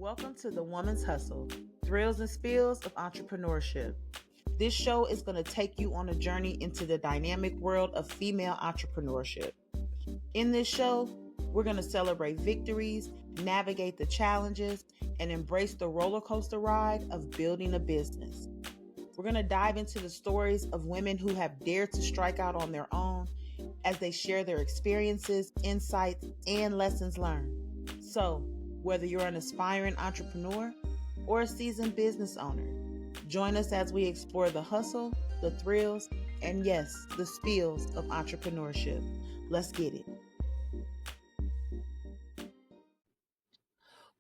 Welcome to The Woman's Hustle, thrills and spills of entrepreneurship. This show is going to take you on a journey into the dynamic world of female entrepreneurship. In this show, we're going to celebrate victories, navigate the challenges, and embrace the roller coaster ride of building a business. We're going to dive into the stories of women who have dared to strike out on their own as they share their experiences, insights, and lessons learned. So, whether you're an aspiring entrepreneur or a seasoned business owner, join us as we explore the hustle, the thrills, and yes, the spills of entrepreneurship. Let's get it.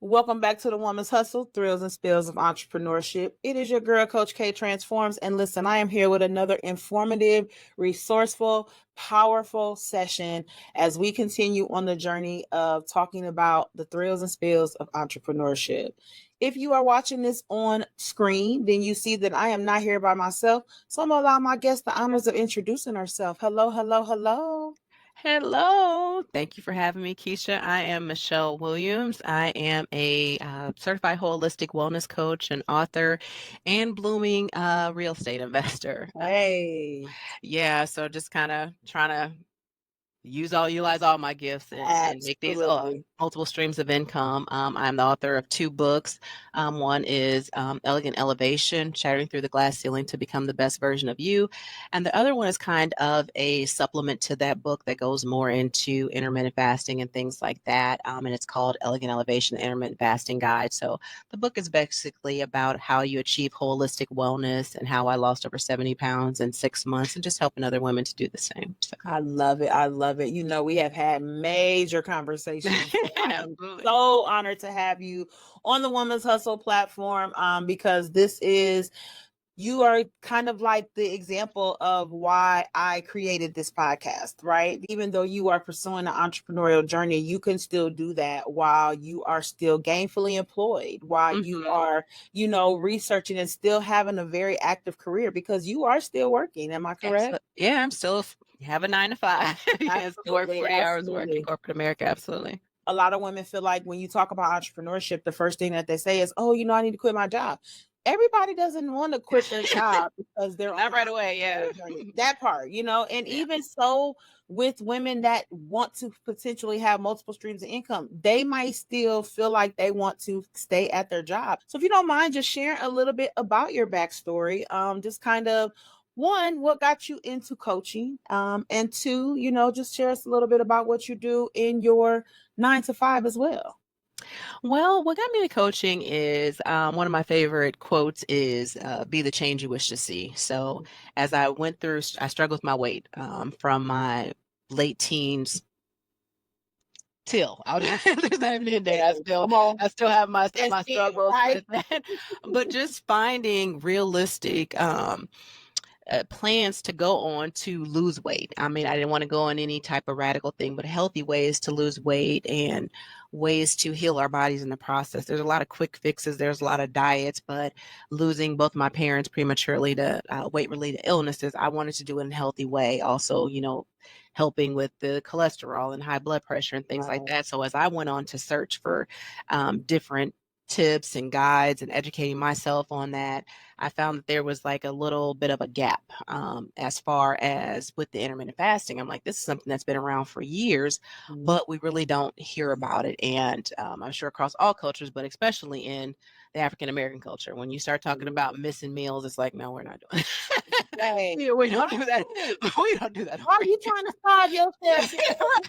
Welcome back to The Woman's Hustle, thrills and spills of entrepreneurship. It is your girl, Coach K Transforms. And listen, I am here with another informative, resourceful, powerful session as we continue on the journey of talking about the thrills and spills of entrepreneurship. If you are watching this on screen, then you see that I am not here by myself. So I'm going to allow my guest the honors of introducing herself. Hello, hello, hello. Hello. Thank you for having me, Keisha. I am Michelle Williams. I am a certified holistic wellness coach, an author, and blooming real estate investor. Hey. Yeah, so just kind of trying to utilize all my gifts and make these multiple streams of income. I'm the author of 2 books. One is Elegant Elevation, Shattering Through the Glass Ceiling to Become the Best Version of You. And the other one is kind of a supplement to that book that goes more into intermittent fasting and things like that. And it's called Elegant Elevation, the Intermittent Fasting Guide. So the book is basically about how you achieve holistic wellness and how I lost over 70 pounds in 6 months and just helping other women to do the same. So. I love it. I love it. You know, we have had major conversations. I'm Absolutely. so honored to have you on the Woman's Hustle platform because you are kind of like the example of why I created this podcast, right? Even though you are pursuing an entrepreneurial journey, you can still do that while you are still gainfully employed, while you are, researching and still having a very active career because you are still working. Am I correct? Yeah, I'm still have a 9 to 5. Yes, work 40 hours working corporate America. Absolutely. A lot of women feel like when you talk about entrepreneurship, the first thing that they say is, oh, I need to quit my job. Everybody doesn't want to quit their job because they're not right away. Yeah. That part, and even so with women that want to potentially have multiple streams of income, they might still feel like they want to stay at their job. So if you don't mind just sharing a little bit about your backstory, just kind of one, what got you into coaching? And 2, just share us a little bit about what you do in your 9 to 5 as well. Well, what got me to coaching is one of my favorite quotes is be the change you wish to see. So as I went through, I struggled with my weight from my late teens till there's not even a day. I still have my struggles with that. But just finding realistic plans to go on to lose weight. I mean, I didn't want to go on any type of radical thing, but healthy ways to lose weight and ways to heal our bodies in the process. There's a lot of quick fixes. There's a lot of diets, but losing both my parents prematurely to weight-related illnesses, I wanted to do it in a healthy way. Also, helping with the cholesterol and high blood pressure and things like that. So as I went on to search for different tips and guides and educating myself on that, I found that there was like a little bit of a gap as far as with the intermittent fasting. I'm like, this is something that's been around for years, but we really don't hear about it. And I'm sure across all cultures, but especially in the African American culture, when you start talking about missing meals, it's like, no, we're not doing it. Yeah, we don't do that. We don't do that. Why are you trying to starve yourself?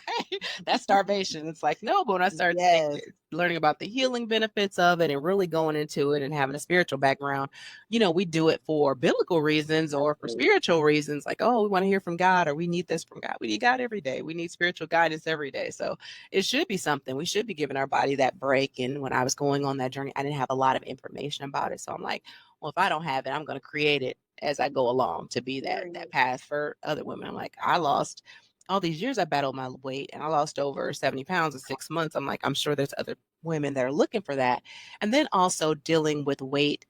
That's starvation. It's like, no, but when I started learning about the healing benefits of it and really going into it and having a spiritual background, we do it for biblical reasons or for spiritual reasons. Like, oh, we want to hear from God, or we need this from God. We need God every day. We need spiritual guidance every day. So it should be something. We should be giving our body that break. And when I was going on that journey, I didn't have a lot of information about it. So I'm like, well, if I don't have it, I'm going to create it as I go along to be that path for other women. I'm like, I lost all these years, I battled my weight and I lost over 70 pounds in 6 months. I'm like, I'm sure there's other women that are looking for that. And then also dealing with weight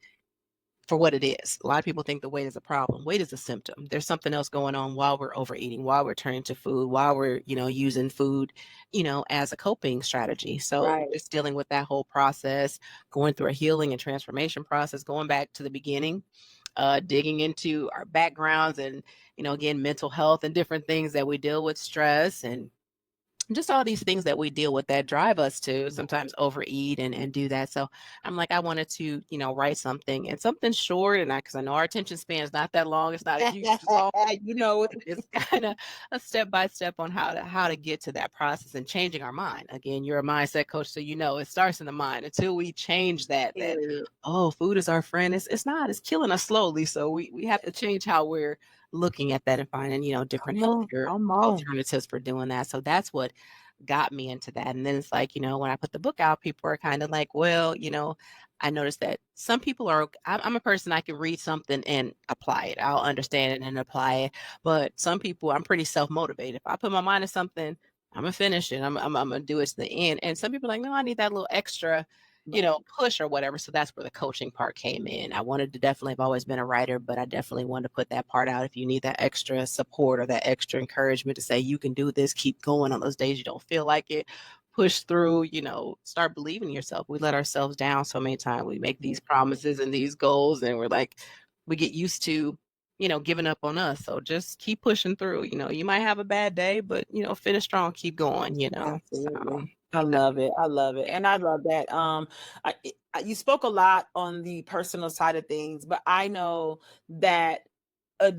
for what it is. A lot of people think the weight is a problem. Weight is a symptom. There's something else going on while we're overeating, while we're turning to food, while we're, using food, as a coping strategy. So Right. just dealing with that whole process, going through a healing and transformation process, going back to the beginning, digging into our backgrounds and, again, mental health and different things that we deal with, stress and just all these things that we deal with that drive us to sometimes overeat and do that. So I'm like, I wanted to, write something and something short. And because I know our attention span is not that long. It's not a huge long. You know it. It's kind of a step by step on how to get to that process and changing our mind. Again, you're a mindset coach, so it starts in the mind. Until we change that Period. oh, food is our friend. It's not. It's killing us slowly. So we have to change how we're looking at that and finding different Come on, healthier come on. alternatives for doing that. So that's what got me into that. And then it's like, when I put the book out, people are kind of like, well, I noticed that some people are, I'm a person, I can read something and apply it. I'll understand it and apply it. But some people, I'm pretty self-motivated. If I put my mind to something, I'm gonna finish it. I'm gonna do it to the end. And some people are like, no, I need that little extra, Right. push or whatever. So that's where the coaching part came in. I wanted to definitely, I've always been a writer, but I definitely wanted to put that part out. If you need that extra support or that extra encouragement to say, you can do this, keep going on those days you don't feel like it, push through, start believing in yourself. We let ourselves down so many times. We make these promises and these goals, and we're like, we get used to, giving up on us. So just keep pushing through. You might have a bad day, but, finish strong, keep going. So, Absolutely. I love it. I love it. yeah. And I love that. You spoke a lot on the personal side of things, but I know that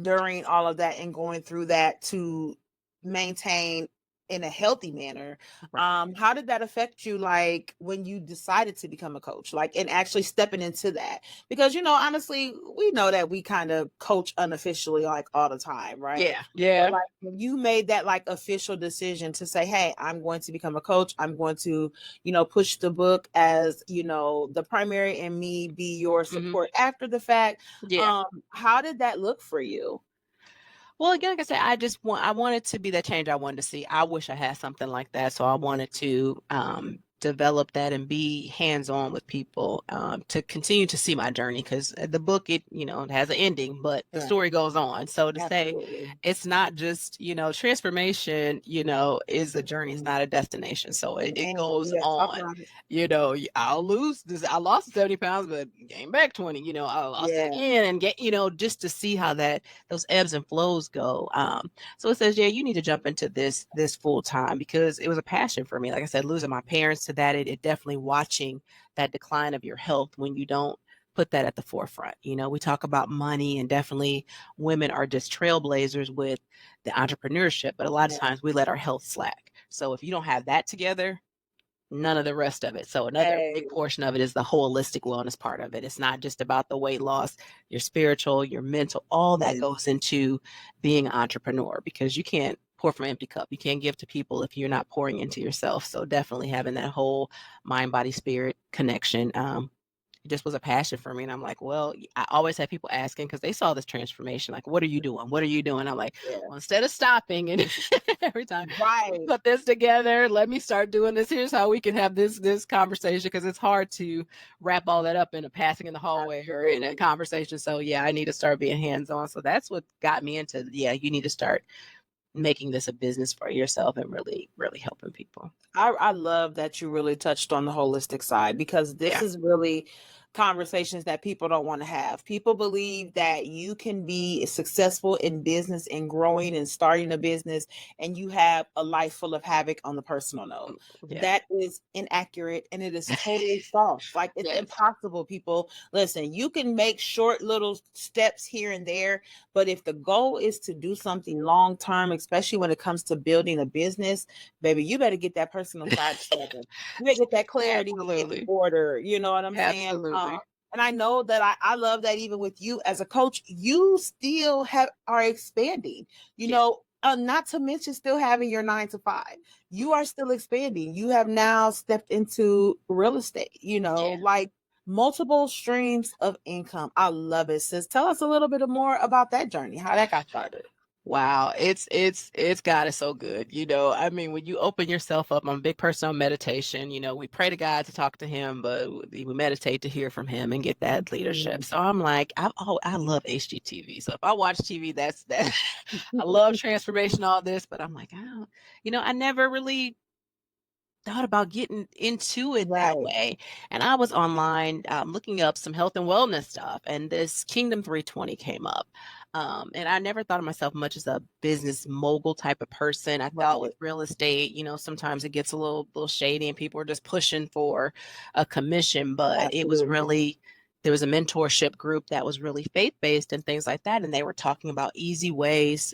during all of that and going through that to maintain in a healthy manner, Right. how did that affect you, like when you decided to become a coach, like and actually stepping into that? Because honestly, we know that we kind of coach unofficially like all the time, right? Yeah. But Yeah. like when you made that like official decision to say, hey, I'm going to become a coach, I'm going to, push the book as, the primary and me be your Hmm. support after the fact. Yeah. How did that look for you? Well, again, like I said, I wanted to be that change I wanted to see. I wish I had something like that. So I wanted to develop that and be hands-on with people, to continue to see my journey. Because the book, it has an ending, but the Right. story goes on. So to say Absolutely. it's not just, transformation, is a journey, it's not a destination. So it Man, goes yeah, talk on. about it. I'll lose this. I lost 70 pounds, but gained back 20. I lost it Yeah. again and get, just to see how those ebbs and flows go. So it says, yeah, you need to jump into this full time, because it was a passion for me. Like I said, losing my parents to that, it definitely watching that decline of your health when you don't put that at the forefront. We talk about money, and definitely women are just trailblazers with the entrepreneurship, but a lot of Yeah. times we let our health slack. So if you don't have that together, none of the rest of it. So another Hey, big portion of it is the holistic wellness part of it. It's not just about the weight loss, your spiritual, your mental, all that yeah. goes into being an entrepreneur, because you can't pour from an empty cup. You can't give to people if you're not pouring into yourself. So definitely having that whole mind, body, spirit connection. It just was a passion for me. And I'm like, well, I always have people asking, because they saw this transformation. Like, what are you doing? What are you doing? I'm like, Yeah. well, instead of stopping and every time we Right. put this together, let me start doing this. Here's how we can have this conversation, because it's hard to wrap all that up in a passing in the hallway or in a Absolutely. conversation. So yeah, I need to start being hands on. So that's what got me into, yeah, you need to start making this a business for yourself and really, really helping people. I love that you really touched on the holistic side, because this Yeah. is really conversations that people don't want to have. People believe that you can be successful in business and growing and starting a business and you have a life full of havoc on the personal note. Yeah. That is inaccurate and it is totally false. Like it's Yes. impossible, people. Listen, you can make short little steps here and there, but if the goal is to do something long term, especially when it comes to building a business, baby, you better get that personal side together. You better get that clarity in Absolutely. order. You know what I'm saying? Absolutely. And I know that I love that even with you as a coach, you still are expanding. Yeah. Not to mention still having your 9 to 5. You are still expanding. You have now stepped into real estate. Yeah. Like multiple streams of income. I love it, sis. Tell us a little bit more about that journey, how that got started. Wow, it's God is so good, you know. I mean, when you open yourself up, I'm a big person on meditation. You know, we pray to God to talk to Him, but we meditate to hear from Him and get that leadership. Mm. So I'm like, I love HGTV. So if I watch TV, that's that. I love transformation, all this, but I'm like, I don't, I never really thought about getting into it that Right. way. And I was online looking up some health and wellness stuff, and this Kingdom 320 came up. And I never thought of myself much as a business mogul type of person. I thought with Right. real estate, sometimes it gets a little shady and people are just pushing for a commission, but it was Absolutely. really there was a mentorship group that was really faith based and things like that. And they were talking about easy ways.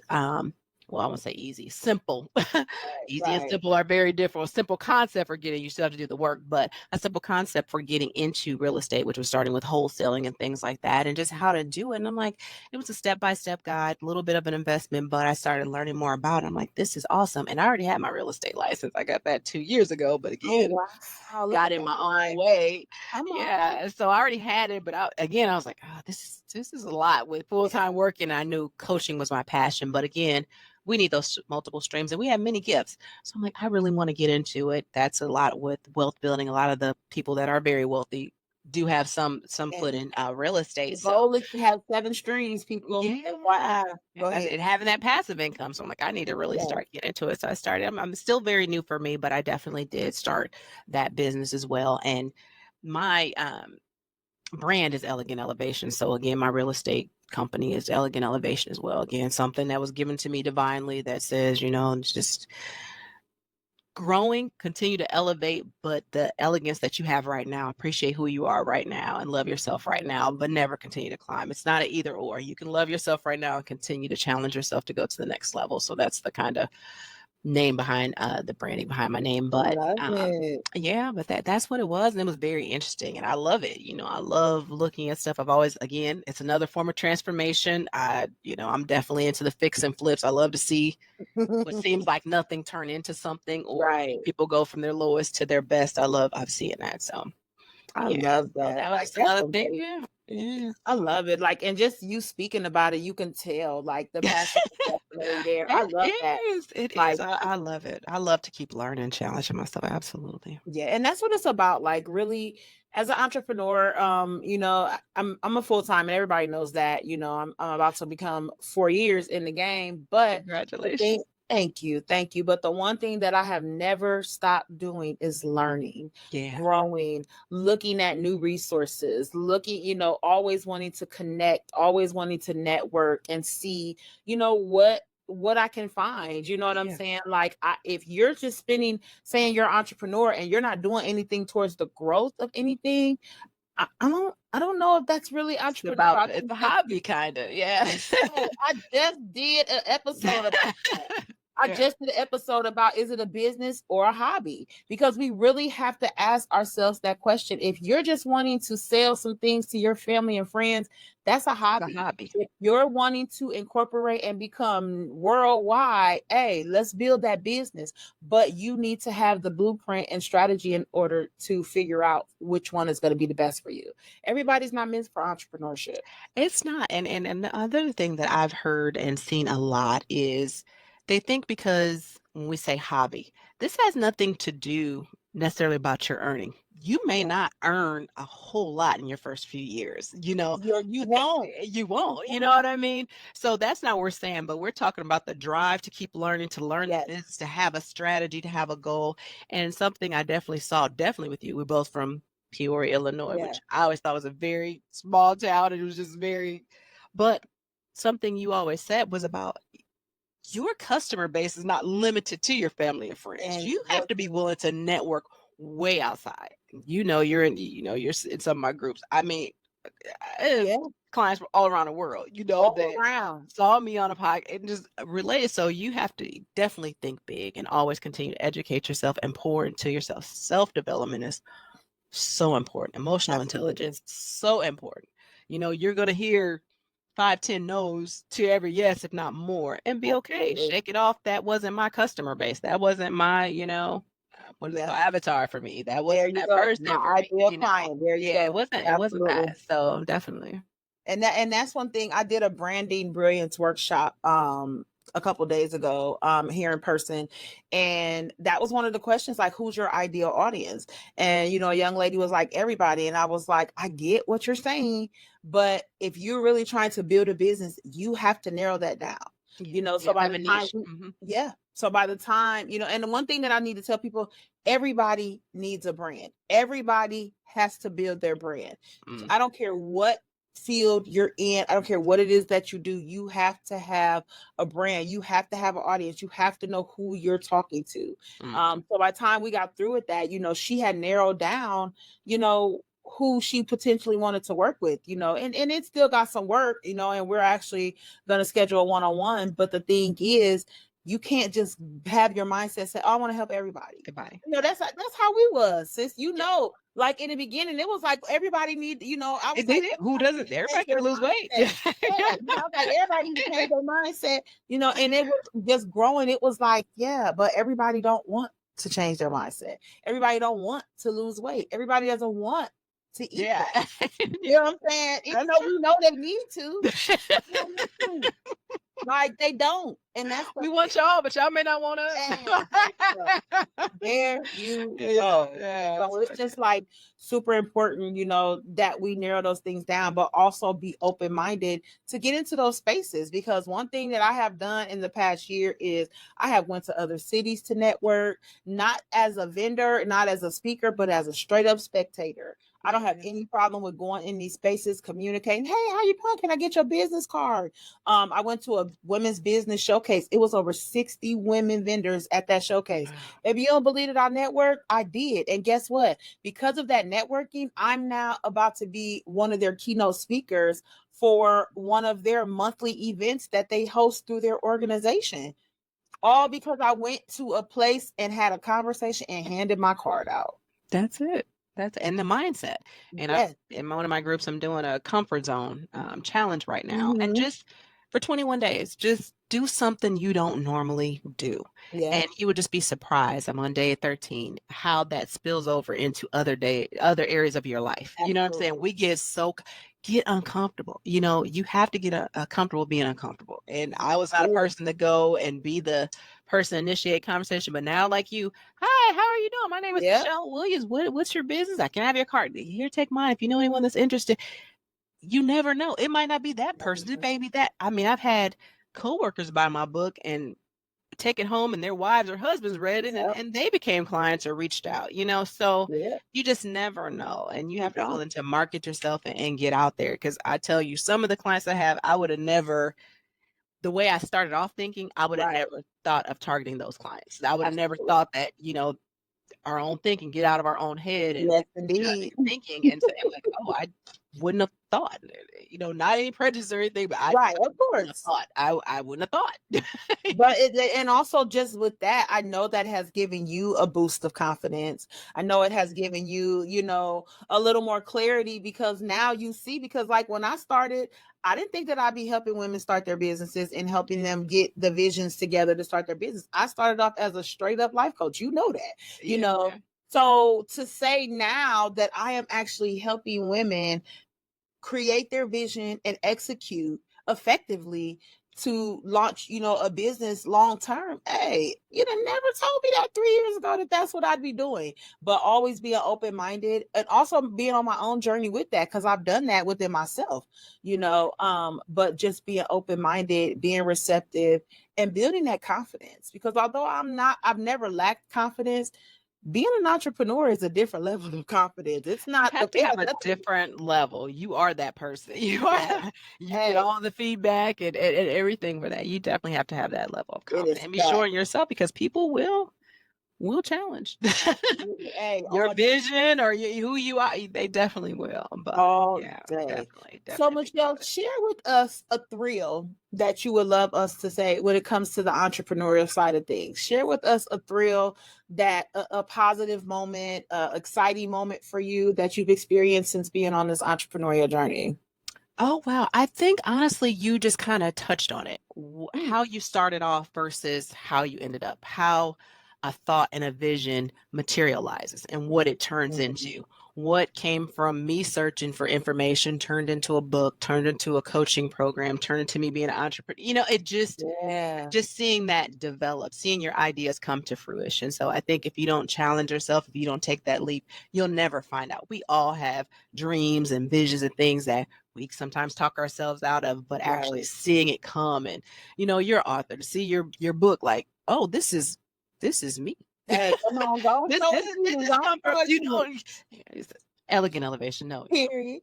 Well, I won't say easy, simple. Right. Easy and Right. simple are very different. A simple concept for getting, you still have to do the work, but a simple concept for getting into real estate, which was starting with wholesaling and things like that, and just how to do it. And I'm like, it was a step by step guide, a little bit of an investment, but I started learning more about it. I'm like, this is awesome. And I already had my real estate license. I got that 2 years ago, but Oh, again, wow. Look got at in that. my own Right. way. Come on. Yeah, so I already had it, but I was like, oh, this is a lot with full Yeah. time working. I knew coaching was my passion, but again, we need those multiple streams, and we have many gifts. So I'm like, I really want to get into it. That's a lot with wealth building. A lot of the people that are very wealthy do have some foot And in real the estate. So goal is to have 7 streams, people. yeah. FYI. Go ahead. And having that passive income. So I'm like, I need to really Yeah. start getting into it. So I started. I'm still very new for me, but I definitely did start that business as well. And my brand is Elegant Elevation. So again, my real estate company is Elegant Elevation as well. Again, something that was given to me divinely that says, it's just growing, continue to elevate, but the elegance that you have right now, appreciate who you are right now and love yourself right now, but never continue to climb. It's not an either or. You can love yourself right now and continue to challenge yourself to go to the next level. So that's the kind of name behind the branding behind my name. But Love it. yeah, but that's what it was. And it was very interesting. And I love it. I love looking at stuff. I've always, again, it's another form of transformation. I'm definitely into the fix and flips. I love to see what seems like nothing turn into something, or Right. people go from their lowest to their best. I'm seeing that. So I yeah. love So that. that was Like, just that's another thing. amazing. Yeah. Yeah. I love it. Like, and just you speaking about it, you can tell, like, the passion is definitely there. I It love that. is. It is. Like, I love it. I love to keep learning, challenging myself. Absolutely. yeah, and that's what it's about. Like, really, as an entrepreneur, I'm a full time, and everybody knows that. I'm about to become 4 years in the game. But the Congratulations. thing, thank you. But the one thing that I have never stopped doing is learning, Yeah. growing, looking at new resources, looking, always wanting to connect, always wanting to network and see, what I can find. You know what I'm Yeah. saying? Like, if you're just saying you're an entrepreneur and you're not doing anything towards the growth of anything, I don't know if that's really entrepreneur. I It's think a that's hobby, kind of. Yeah. so. I just did an episode about that. I Yeah. just did an episode about, is it a business or a hobby? Because we really have to ask ourselves that question. If you're just wanting to sell some things to your family and friends, that's a It's a hobby. hobby. If you're wanting to incorporate and become worldwide, hey, let's build that business. But you need to have the blueprint and strategy in order to figure out which one is going to be the best for you. Everybody's not meant for entrepreneurship. It's not. And the other thing that I've heard and seen a lot is they think because when we say hobby, this has nothing to do necessarily about your earning. You may Right. not earn a whole lot in your first few years. You won't. You You won't. You know won't. what I mean? So that's not what we're saying, but we're talking about the drive to keep learning, to learn the Yes. business, to have a strategy, to have a goal. And something I definitely saw, definitely with you. We're both from Peoria, Illinois, Yeah. which I always thought was a very small town. It was just very, but something you always said was about your customer base is not limited to your family and friends. And You have what to be willing to network way outside. You're in some of my groups. I mean, yeah, clients from all around the world, all that around. saw me on a podcast and just related. So you have to definitely think big and always continue to educate yourself and pour into yourself. Self development is so important. Emotional Absolutely. intelligence, so important. You're going to hear 5, 10 no's to every yes, if not more, and be okay. Absolutely. Shake it off. That wasn't my customer base. That wasn't my, what is it Yeah. called, avatar for me. That There wasn't you that go. person for My me. ideal client. There you Yeah, it go. wasn't Absolutely. that. So definitely. And that's one thing. I did a branding brilliance workshop a couple days ago here in person, and that was one of the questions, like, who's your ideal audience? And a young lady was like, everybody. And I was like, I get what you're saying, but if you're really trying to build a business, you have to narrow that down. So Yeah, by have the a time niche. yeah, so by the time, and the one thing that I need to tell people, everybody needs a brand. Everybody has to build their brand. Mm, I don't care what field you're in, I don't care what it is that you do, you have to have a brand. You have to have an audience. You have to know who you're talking to. mm, So by the time we got through with that, she had narrowed down, you know, who she potentially wanted to work with, and it still got some work, and we're actually going to schedule a one-on-one. But the thing is, you can't just have your mindset say, oh, I want to help everybody. goodbye. That's how we was, sis. Yeah. Like in the beginning, it was like everybody need, I was like, Who everybody need doesn't? to change Everybody their can lose weight. mindset. Yeah, I was like, everybody need to change their mindset, and it was just growing. It was like, yeah, but everybody don't want to change their mindset. Everybody don't want to lose weight. Everybody doesn't want to eat Yeah. better. You know what I'm saying? Even though we know they need to, but they don't want to. Like they don't. And that's the We want y'all, but y'all may not want thing. us. There you Yeah, go. yeah. So it's just like super important, that we narrow those things down, but also be open minded to get into those spaces. Because one thing that I have done in the past year is I have went to other cities to network, not as a vendor, not as a speaker, but as a straight up spectator. I don't have any problem with going in these spaces, communicating. Hey, how you doing? Can I get your business card? I went to a women's business showcase. It was over 60 women vendors at that showcase. If you don't believe it, I networked, I did. And guess what? Because of that networking, I'm now about to be one of their keynote speakers for one of their monthly events that they host through their organization. All because I went to a place and had a conversation and handed my card out. That's it. And the mindset. And Yes. in one of my groups, I'm doing a comfort zone challenge right now. And Mm-hmm. just for 21 days, just do something you don't normally do. Yeah. And you would just be surprised. I'm on day 13, how that spills over into other areas of your life. You know what I'm saying? Absolutely. We get uncomfortable. You have to get comfortable being uncomfortable. And I was not a person to go and be the person initiate conversation, but now like you, hi, how are you doing? My name is Yeah. Michelle Williams. What's your business? I can have your card. Here, take mine. If you know anyone that's interested, you never know. It might not be that person. It may be that. I mean, I've had coworkers buy my book and take it home and their wives or husbands read it Yeah. and they became clients or reached out, so Yeah. you just never know. And you You have to be don't. willing to market yourself and get out there. Because I tell you, some of the clients I have, I would have never, the way I started off thinking, I would have Right. never thought of targeting those clients. I would have never Absolutely. thought that, our own thinking, get out of our own head and Yes, judge indeed. thinking and say like, oh, I wouldn't have thought, not any prejudice or anything, but I Right. Of wouldn't have course. thought. I wouldn't have thought. But and also just with that, I know that has given you a boost of confidence. I know it has given you, a little more clarity, because now you see, because like when I started, I didn't think that I'd be helping women start their businesses and helping them get the visions together to start their business. I started off as a straight up life coach. You know that, you Yeah. know. So to say now that I am actually helping women create their vision and execute effectively to launch, a business long term. Hey, you'd have never told me that 3 years ago that that's what I'd be doing. But always being open minded and also being on my own journey with that, because I've done that within myself, but just being open minded, being receptive, and building that confidence. Because although I've never lacked confidence, being an entrepreneur is a different level of confidence. It's You not have to it have has a nothing. different level. You are that person. You are Yeah. you get Hey, all the feedback and everything for that. You definitely have to have that level of it confidence is and be that. sure in yourself because people will challenge Absolutely. Hey, your vision or who you are. They definitely will. But all yeah, day. So, definitely think Michelle, about it. share with us a thrill that you would love us to say when it comes to the entrepreneurial side of things. Share with us a thrill that a positive moment, exciting moment for you that you've experienced since being on this entrepreneurial journey. Oh, wow. I think honestly, you just kind of touched on it. Mm, How you started off versus how you ended up, how a thought and a vision materializes and what it turns mhm. into what came from me searching for information turned into a book, turned into a coaching program, turned into me being an entrepreneur. It Yeah. just seeing that develop, seeing your ideas come to fruition. So I think if you don't challenge yourself, if you don't take that leap, you'll never find out. We all have dreams and visions and things that we sometimes talk ourselves out of, but actually Right. seeing it come, and your author, to see your book, like, oh, this is me. Hey, come on, go This show this it is to this me. is Don't come from, show it to me. it's elegant elevation. No, Period.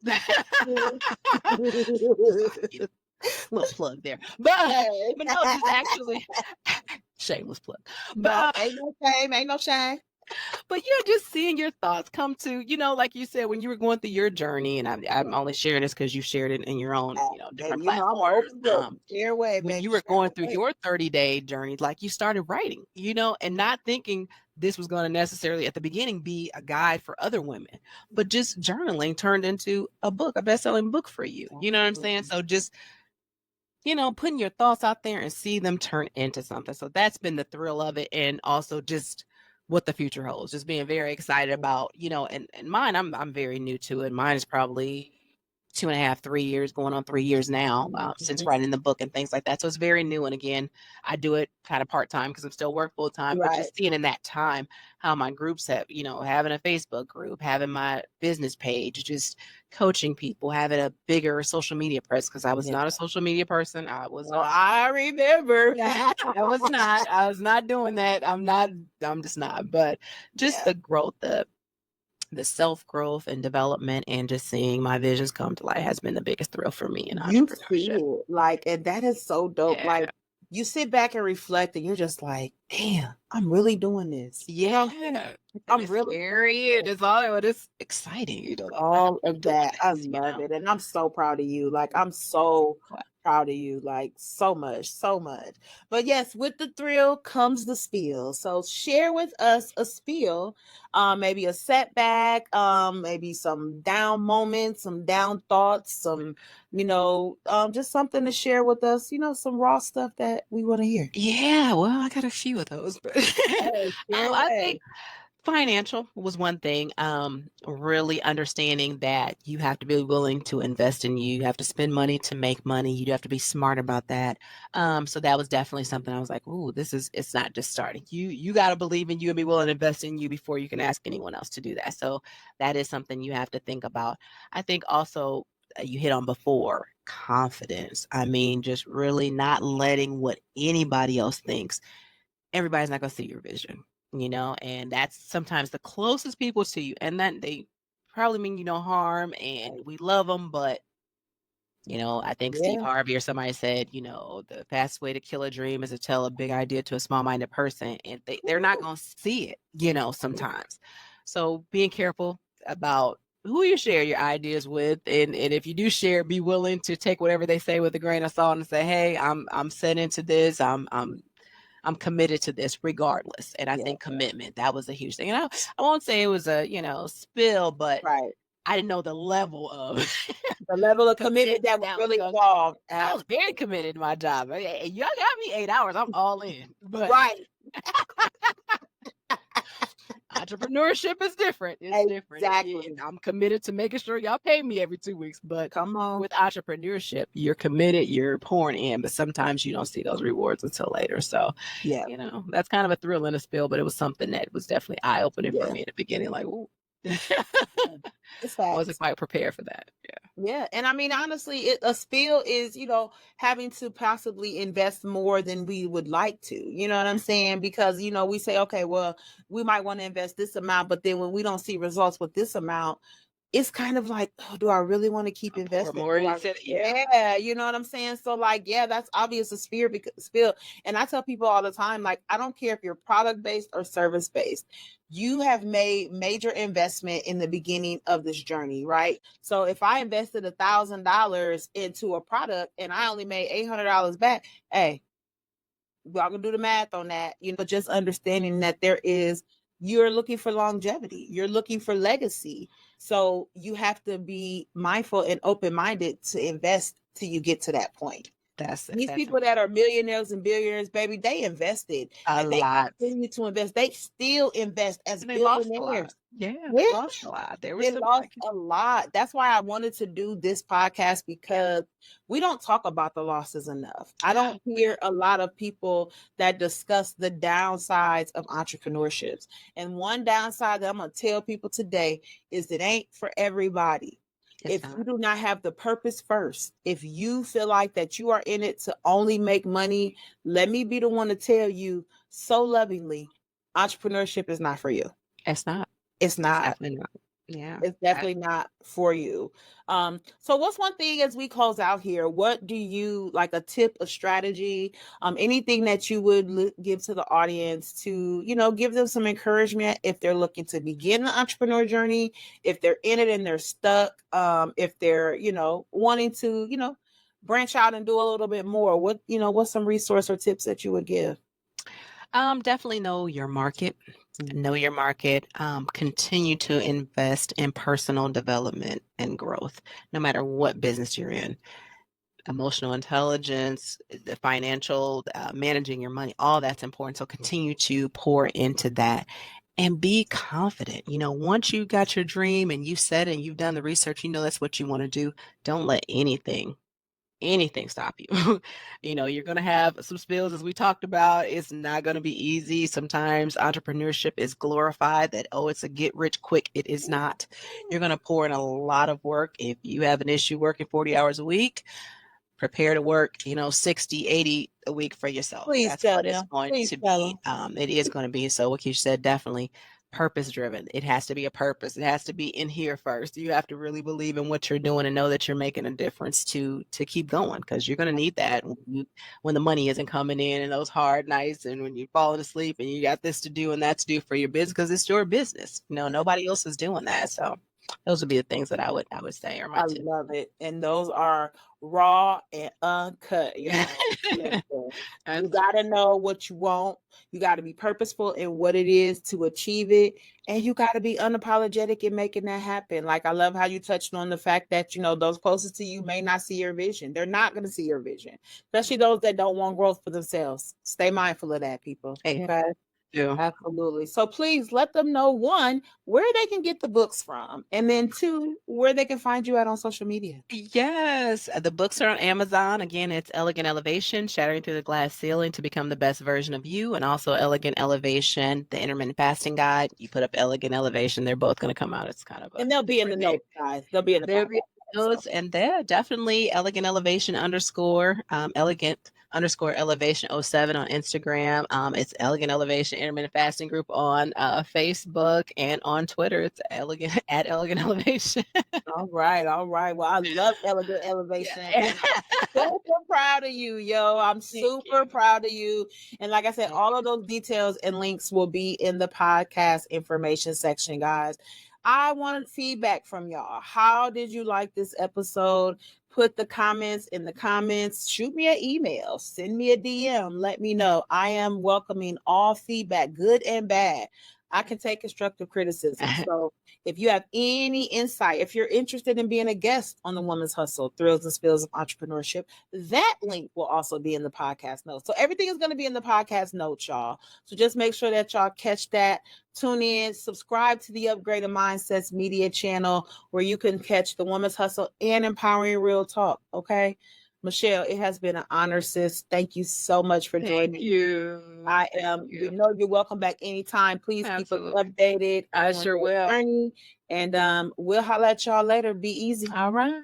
little plug there, but Hey. no, just actually shameless plug, but No, ain't no shame, ain't no shame. but yeah, just seeing your thoughts come to, like you said, when you were going through your journey, and I'm only sharing this because you shared it in your own, different Baby, I'm an platforms. open book. Share away, When baby. you were Share going through away. your 30-day journey, like, you started writing, and not thinking this was going to necessarily at the beginning be a guide for other women, but just journaling turned into a book, a best-selling book for you. You know what I'm saying? Absolutely. So just, putting your thoughts out there and see them turn into something. So that's been the thrill of it. And also just what the future holds, just being very excited about, and mine, I'm very new to it. Mine is probably 2.5, 3 years, going on 3 years now, since Mhm. writing the book and things like that. So it's very new. And again, I do it kind of part time because I'm still work full time, but Right. just seeing in that time how my groups have, having a Facebook group, having my business page, just coaching people, having a bigger social media presence, because I was Yeah. not a social media person. I was Well, I remember. I was not doing that. I'm just not. But just Yeah. the growth, the self growth and development, and just seeing my visions come to light has been the biggest thrill for me in You see entrepreneurship. it. Like, and that is so dope. Yeah. Like, you sit back and reflect, and you're just like, damn, I'm really doing this. Yeah. And I'm it's really doing scary. this. And it's exciting. Like, wow, All I'm of doing that. I this. love it. And I'm so proud of you. Like, I'm so proud of you. Like, so much, so much. But yes, with the thrill comes the spiel. So share with us a spiel, maybe a setback, maybe some down moments, some down thoughts, some, just something to share with us, some raw stuff that we want to hear. Yeah, well, I got a few of those, but Hey, share I think away. financial was one thing. Really understanding that you have to be willing to invest in you. You have to spend money to make money. You have to be smart about that. So that was definitely something I was like, "Ooh, it's not just starting. You got to believe in you and be willing to invest in you before you can ask anyone else to do that." So that is something you have to think about. I think also, you hit on before, confidence. I mean, just really not letting what anybody else thinks. Everybody's not going to see your vision, and that's sometimes the closest people to you, and that they probably mean you no harm, and we love them, but I think Steve Yeah. Harvey or somebody said, the fastest way to kill a dream is to tell a big idea to a small-minded person, and they're not going to see it, sometimes. So being careful about who you share your ideas with, and if you do share, be willing to take whatever they say with a grain of salt and say, hey, I'm set into this. I'm committed to this regardless. And I Yeah. think commitment, that was a huge thing. And I won't say it was a, spill, but Right. I didn't know the level of The level of commitment commitment that was that was really going. involved. I was very committed to my job. Y'all got me 8 hours. I'm all in. But Right. entrepreneurship is different. It's different. Exactly. I'm committed to making sure y'all pay me every 2 weeks. But Come on. with entrepreneurship, you're committed, you're pouring in, but sometimes you don't see those rewards until later. So, Yeah. that's kind of a thrill and a spill, but it was something that was definitely eye opening for Yeah. me in the beginning. Like, ooh. It's I wasn't facts. quite prepared for that. Yeah. Yeah. And I mean, honestly, a spill is, having to possibly invest more than we would like to. You know what I'm saying? Because, we say, okay, well, we might want to invest this amount, but then when we don't see results with this amount, it's kind of like, oh, do I really want to keep Pour investing? more Do you I? said, yeah. Yeah, you know what I'm saying? So like, yeah, that's obvious a spear because spill. And I tell people all the time, like, I don't care if you're product based or service based. You have made major investment in the beginning of this journey, right? So if I invested $1,000 into a product and I only made $800 back, hey, y'all can do the math on that, but just understanding that you're looking for longevity, you're looking for legacy. So you have to be mindful and open minded to invest till you get to that point. These That's people that are millionaires and billionaires, baby, they invested a and they lot. continue to invest. They still invest as And they lost a lot. billionaires. Yeah, they Yeah, lost a lot. There was they some lost like a lot. That's why I wanted to do this podcast because we don't talk about the losses enough. I don't hear a lot of people that discuss the downsides of entrepreneurships. And one downside that I'm going to tell people today is it ain't for everybody. it's If you not. do not have the purpose first, if you feel like that you are in it to only make money, let me be the one to tell you so lovingly, entrepreneurship is not for you. It's not. It's It's not. definitely not. Yeah. It's definitely not for you. So what's one thing as we close out here? What do you like a tip, a strategy, anything that you would give to the audience to, give them some encouragement if they're looking to begin the entrepreneur journey, if they're in it and they're stuck, if they're, wanting to, branch out and do a little bit more. What's some resource or tips that you would give? Definitely know your market. Know your market. Continue to invest in personal development and growth, no matter what business you're in. Emotional intelligence, the financial, managing your money, all that's important. So continue to pour into that and be confident. Once you got your dream and you set it and you've done the research, that's what you want to do. Don't let anything stop you. You're going to have some spills as we talked about. It's not going to be easy. Sometimes entrepreneurship is glorified that, oh, it's a get rich quick. It is not. You're going to pour in a lot of work. If you have an issue working 40 hours a week, prepare to work 60, 80 a week for yourself. Please That's tell what it's them. going Please to tell be. them. It is going to be. So what you said, definitely purpose driven. It has to be a purpose. It has to be in here first. You have to really believe in what you're doing and know that you're making a difference to keep going, because you're going to need that when the money isn't coming in and those hard nights and when you're falling asleep and you got this to do and that to do for your business, because it's your business. Nobody else is doing that. So those would be the things that I would say are my I tips. love it. And those are raw and uncut, y'all. Listen, you got to know what you want. You got to be purposeful in what it is to achieve it. And you got to be unapologetic in making that happen. Like, I love how you touched on the fact that, those closest to you may not see your vision. They're not going to see your vision, especially those that don't want growth for themselves. Stay mindful of that, people. Okay. Yeah. Absolutely. So please let them know, one, where they can get the books from, and then two, where they can find you at on social media. Yes, the books are on Amazon. Again, it's Elegant Elevation, Shattering Through the Glass Ceiling to Become the Best Version of You, and also Elegant Elevation, the Intermittent Fasting Guide. You put up Elegant Elevation, they're both going to come out. It's kind of a And they'll be in the different name. notes, guys. They'll be in the There podcast. be notes, and they're definitely Elegant Elevation underscore Elegant underscore Elevation '07 on Instagram. It's Elegant Elevation Intermittent Fasting Group on Facebook, and on Twitter it's Elegant at Elegant Elevation. All right, all right. Well, I love Elegant Elevation, Yeah. and I'm super proud of you, yo. I'm Thank super you. proud of you. And like I said, Thank all of those details and links will be in the podcast information section, guys. I want feedback from y'all. How did you like this episode? Put the comments in the comments. Shoot me an email. Send me a DM. Let me know. I am welcoming all feedback, good and bad. I can take constructive criticism. So if you have any insight, if you're interested in being a guest on the Woman's Hustle, Thrills and Spills of Entrepreneurship, that link will also be in the podcast notes. So everything is going to be in the podcast notes, y'all. So just make sure that y'all catch that. Tune in, subscribe to the Upgraded Mindsets media channel where you can catch the Woman's Hustle and Empowering Real Talk. Okay. Michelle, it has been an honor, sis. Thank you so much for joining me. you. I am. You know, you're welcome back anytime. Please keep us Absolutely. updated I on sure your will. journey, and we'll holler at y'all later. Be easy. All right.